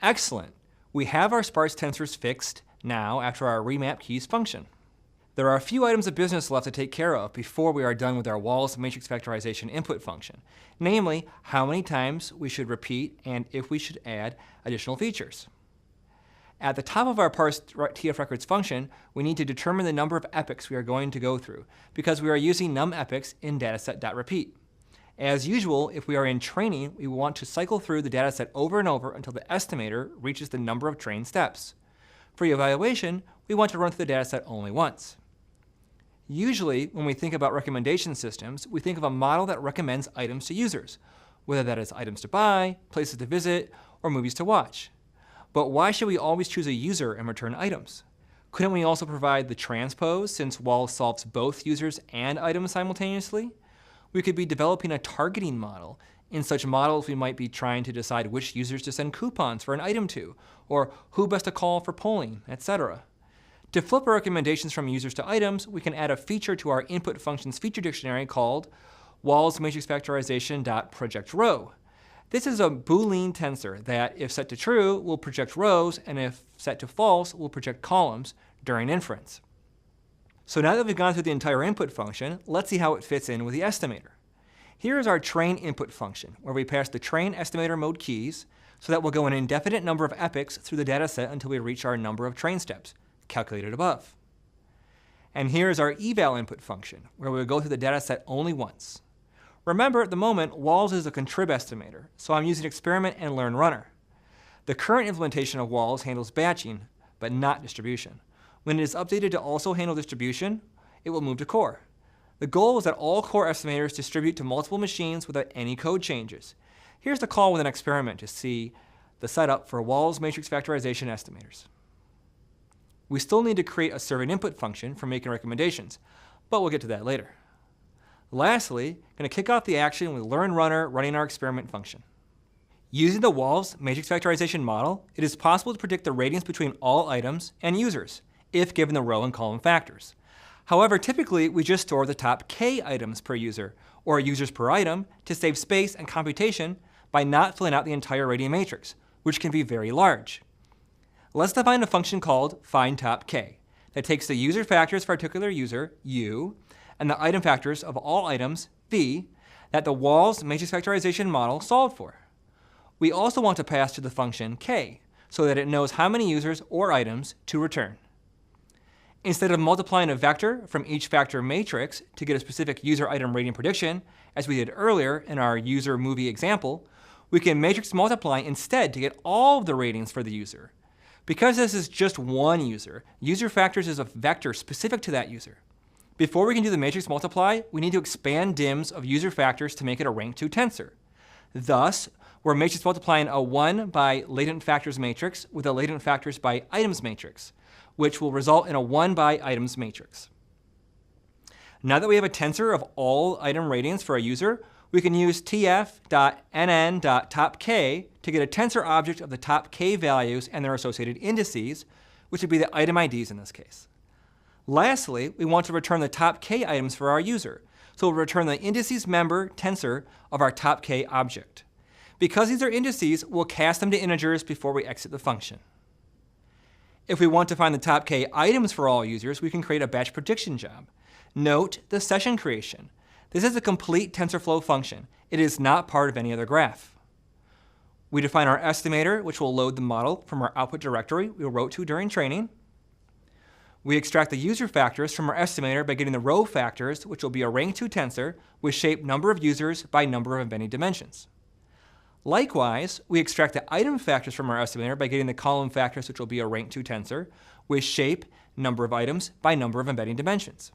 Excellent! We have our sparse tensors fixed now after our remap keys function. There are a few items of business left to take care of before we are done with our WALS matrix factorization input function, namely how many times we should repeat and if we should add additional features. At the top of our parsed TF records function, we need to determine the number of epochs we are going to go through because we are using num epochs in dataset.repeat. As usual, if we are in training, we want to cycle through the dataset over and over until the estimator reaches the number of trained steps. For evaluation, we want to run through the dataset only once. Usually, when we think about recommendation systems, we think of a model that recommends items to users, whether that is items to buy, places to visit, or movies to watch. But why should we always choose a user and return items? Couldn't we also provide the transpose since WALS solves both users and items simultaneously? We could be developing a targeting model. In such models, we might be trying to decide which users to send coupons for an item to, or who best to call for polling, etc. To flip our recommendations from users to items, we can add a feature to our input functions feature dictionary called WALS matrix factorization.projectRow. This is a Boolean tensor that, if set to true, will project rows, and if set to false, will project columns during inference. So now that we've gone through the entire input function, let's see how it fits in with the estimator. Here is our train input function, where we pass the train estimator mode keys so that we'll go an indefinite number of epochs through the dataset until we reach our number of train steps, calculated above. And here's our eval input function, where we'll go through the dataset only once. Remember, at the moment, WALS is a contrib estimator, so I'm using experiment and learn runner. The current implementation of WALS handles batching, but not distribution. When it is updated to also handle distribution, it will move to core. The goal is that all core estimators distribute to multiple machines without any code changes. Here's the call with an experiment to see the setup for WALS matrix factorization estimators. We still need to create a serving input function for making recommendations, but we'll get to that later. Lastly, I'm going to kick off the action with learn runner running our experiment function. Using the WALS matrix factorization model, it is possible to predict the ratings between all items and users, if given the row and column factors. However, typically, we just store the top k items per user, or users per item, to save space and computation by not filling out the entire rating matrix, which can be very large. Let's define a function called findTopK that takes the user factors for a particular user, U, and the item factors of all items, V, that the WALS matrix factorization model solved for. We also want to pass to the function K so that it knows how many users or items to return. Instead of multiplying a vector from each factor matrix to get a specific user item rating prediction, as we did earlier in our user movie example, we can matrix multiply instead to get all of the ratings for the user. Because this is just one user, user factors is a vector specific to that user. Before we can do the matrix multiply, we need to expand dims of user factors to make it a rank 2 tensor. Thus, we're matrix multiplying a 1 by latent factors matrix with a latent factors by items matrix, which will result in a 1 by items matrix. Now that we have a tensor of all item ratings for a user, we can use tf.nn.topk to get a tensor object of the top k values and their associated indices, which would be the item IDs in this case. Lastly, we want to return the top k items for our user, so we'll return the indices member tensor of our top k object. Because these are indices, we'll cast them to integers before we exit the function. If we want to find the top k items for all users, we can create a batch prediction job. Note the session creation. This is a complete TensorFlow function. It is not part of any other graph. We define our estimator, which will load the model from our output directory we wrote to during training. We extract the user factors from our estimator by getting the row factors, which will be a rank 2 tensor with shape number of users by number of embedding dimensions. Likewise, we extract the item factors from our estimator by getting the column factors, which will be a rank 2 tensor with shape number of items by number of embedding dimensions.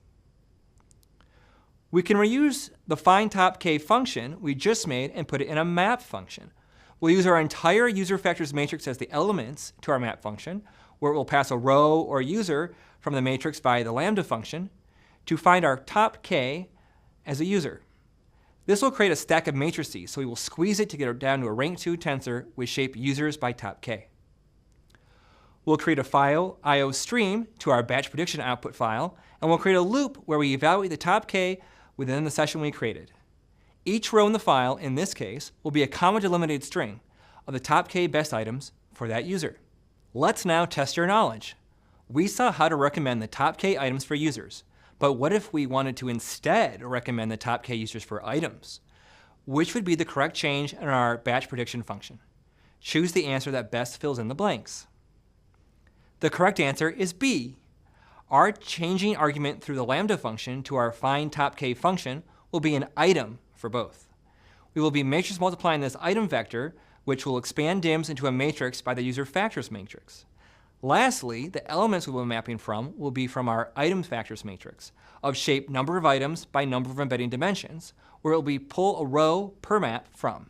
We can reuse the findTopK function we just made and put it in a map function. We'll use our entire user factors matrix as the elements to our map function, where it will pass a row or user from the matrix by the lambda function to find our top k as a user. This will create a stack of matrices, so we will squeeze it to get it down to a rank 2 tensor with shape users by top k. We'll create a file IO stream to our batch prediction output file, and we'll create a loop where we evaluate the top k within the session we created. Each row in the file, in this case, will be a comma delimited string of the top k best items for that user. Let's now test your knowledge. We saw how to recommend the top K items for users, but what if we wanted to instead recommend the top K users for items? Which would be the correct change in our batch prediction function? Choose the answer that best fills in the blanks. The correct answer is B. Our changing argument through the lambda function to our find top K function will be an item for both. We will be matrix multiplying this item vector, which will expand dims into a matrix by the user factors matrix. Lastly, the elements we will be mapping from will be from our item factors matrix of shape number of items by number of embedding dimensions, where it will be pull a row per map from.